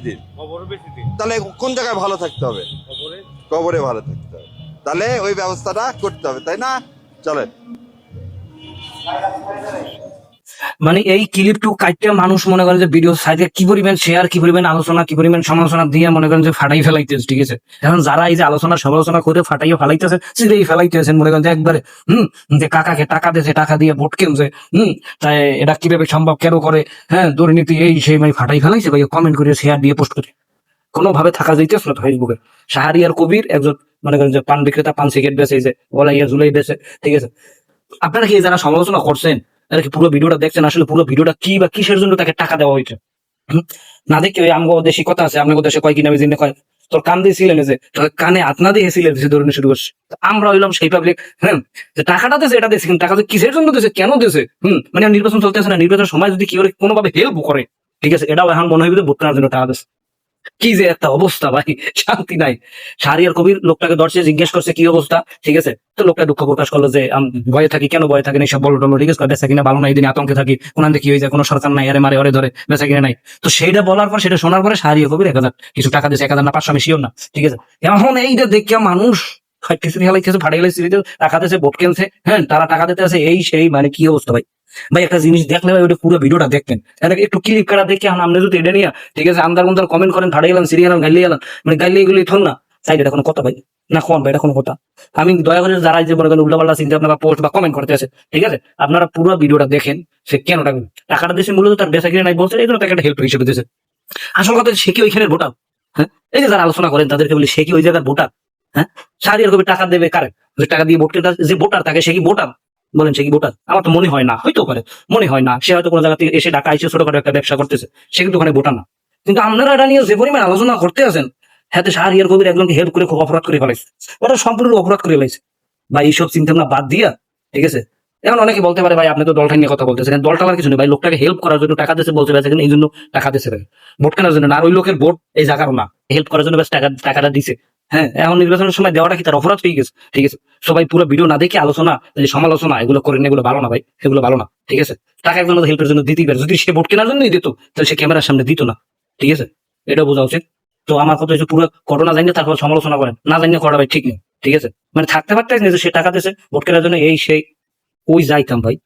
দিন। খবর বেশি দিন তাহলে কোন জায়গায় ভালো থাকতে হবে? খবরে কবরে ভালো থাকতে হবে। তাহলে ওই ব্যবস্থাটা করতে হবে, তাই না? চলেন। মানে এই ক্লিপটু কাইটটা মানুষ মনে করেন যে ভিডিও সাইডে কি পরিমাণ শেয়ার, কি পরিমাণ আলোচনা, কি পরিমাণ সমালোচনা দিয়ে মনে করেন যে ফাটাই ফেলাইতেছে, ঠিক আছে? এখন যারা এই যে আলোচনা সমালোচনা করে ফাটাইও ফেলাইতেছে, সিধেই ফেলাইতেছেন মনে করেন যে একবারে যে কাকাকে টাকা দিয়েছে, টাকা দিয়ে ভোট কিনছে, তাই এটা কিভাবে সম্ভব, কেন করে, হ্যাঁ দুর্নীতি এই সেই ভাই ফাটাই ফেলাইছে ভাই, কমেন্ট করে শেয়ার দিয়ে পোস্ট করে কোনোভাবে থাকা যাইতেছ না ফেসবুকে। শাহরিয়ার কবির একজন মনে করেন যে পান বিক্রেতা, পান সিগারেট বেচে, এই যে গলাইয়া ঝুলাই বেচে, ঠিক আছে? আপনারা কি যারা সমালোচনা করছেন তারা কি পুরো ভিডিওটা দেখছেন? আসলে পুরো ভিডিওটা কি বা কিসের জন্য তাকে টাকা দেওয়া হয়েছে? না দেখি ওই আমগো দেশি কথা আছে, আপনার দেশে কয় কিনা জিনে কয় তোর কান দিয়েছিলেন যে তোর কানে হাত না দিয়ে ছিলেন ধরনের শুরু করছে। আমরা হইলাম সেই পাবলিক, হ্যাঁ, যে টাকাটা দিয়েছে এটা দিয়েছে, কিন্তু টাকা কিসের জন্য দিয়েছে, কেন দিয়েছে? মানে নির্বাচন চলতেছে না, নির্বাচনের সময় যদি কি করে কোনোভাবে হেল্প করে, ঠিক আছে, এটাও এখন মনে হইবে ভোট কেনার জন্য টাকা দিয়েছে। কি যে একটা অবস্থা ভাই, শান্তি নাই। শাহরিয়ার কবির লোকটাকে দর্শে জিজ্ঞেস করছে কি অবস্থা, ঠিক আছে? তো লোকটা দুঃখ প্রকাশ করলো যে ভয়ে থাকি, কেন ভয়ে থাকেন এইসব বলো টলো, ঠিক আছে? বেচা কিনা ভালো নাই, দিন আতঙ্কে থাকি, কোনান কি হয়ে যায়, কোনো সরকার নাই, আরে মারে ওরে ধরে, বেচা কিনা নাই। তো সেইটা বলার পর, সেটা শোনার পরে শাহরিয়ার কবির 1000 কিছু টাকা দিয়েছে, 1000 না 500, আমি শিওর না, ঠিক আছে? এখন এইটা দেখিয়া মানুষ টাকা দিয়েছে, ভোট কেনছে, হ্যাঁ, তারা টাকা দিতে আছে, এই সেই, মানে কি অবস্থা ভাই। ভাই একটা জিনিস দেখলে ভাই ওটা পুরো ভিডিওটা দেখবেন, একটু ক্লিপ কাটা দেখে আমরা যদি এটা নিয়ে, ঠিক আছে, আন্দার মন্দার কমেন্ট করেন, ফাড়াই গেলাম, সিরিয়াল গাইলে গেলাম, মানে গাইলে এগুলি থন না সাইড, এটা কোনো কথা ভাই না, কোন ভাই এটা কোনো কথা? আমি দয়া করে যারা যে মনে করেন উল্টাপাল্টা চিন্তা আপনারা পোস্ট বা কমেন্ট করতে আছে, ঠিক আছে, আপনারা পুরো ভিডিওটা দেখেন, সে কেন টাকাটা দিয়েছে মূলত তার বেচা কিনে নাই বলছে, এই জন্য তাকে একটা হেল্প হিসেবে দিয়েছে। আসল কথা সে কি ওইখানের ভোটার? হ্যাঁ, এই যে যারা আলোচনা করেন তাদেরকে বলি সে কি ওই জায়গার ভোটার? হ্যাঁ, শাহরিয়ার কবির টাকা দেবে কারে? যে টাকা দিয়ে ভোট কেনা, যে ভোটার থাকে সে কি ভোটার? বলেন সে কি ভোটার? আমার তো মনে হয় না, হয়তো পারে, মনে হয় না। সে হয়তো কোনো জায়গা থেকে এসে ঢাকা এসে ছোটখাটো একটা ব্যবসা করতেছে, সে কিন্তু ওখানে ভোটার না। কিন্তু আপনারা এটা নিয়ে যে পরিমাণ আলোচনা করতে আছেন, হ্যাঁ, শাহরিয়ার কবির একজনকে হেল্প করে খুব অপরাধ করে ফেলাইছে, ওটা সম্পূর্ণ অপরাধ করে ফেলাইছে ভাই। এইসব চিন্তা ভাবনা বাদ দিয়া, ঠিক আছে, এখন অনেকে বলতে পারে ভাই আপনি তো দলটা নিয়ে কথা বলতেছেন, দলটা আমার কিছু নেই ভাই, লোকটাকে হেল্প করার জন্য টাকা দিয়েছে বলতে পারছে, এই জন্য টাকা দিয়েছে ভাই, ভোট কেনার জন্য না। আর ওই লোকের ভোট এই জায়গারও না, হেল্প করার জন্য টাকাটা দিছে। হ্যাঁ, এখন নির্বাচনের সময় দেওয়াটা কি তার অপরাধ হয়ে গেছে? ঠিক আছে, সবাই পুরো ভিডিও না দেখে আলোচনা, সমালোচনা এগুলো করেন, এগুলো ভালো না ভাই, এগুলো ভালো না, ঠিক আছে? টাকা একজন হেল্পের জন্য দিতেই পারে, যদি সে ভোট কেনার জন্যই দিত তাহলে সে ক্যামেরার সামনে দিত না, ঠিক আছে? এটা বোঝা উচিত। তো আমার কথা হচ্ছে পুরো ঘটনা জানিয়ে তারপর সমালোচনা করেন, না জানিয়ে করা ভাই ঠিক নেই, ঠিক আছে? মানে থাকতে পারতে সে টাকা দিয়েছে ভোট কেনার জন্য, এই সেই, ওই যাইতাম ভাই।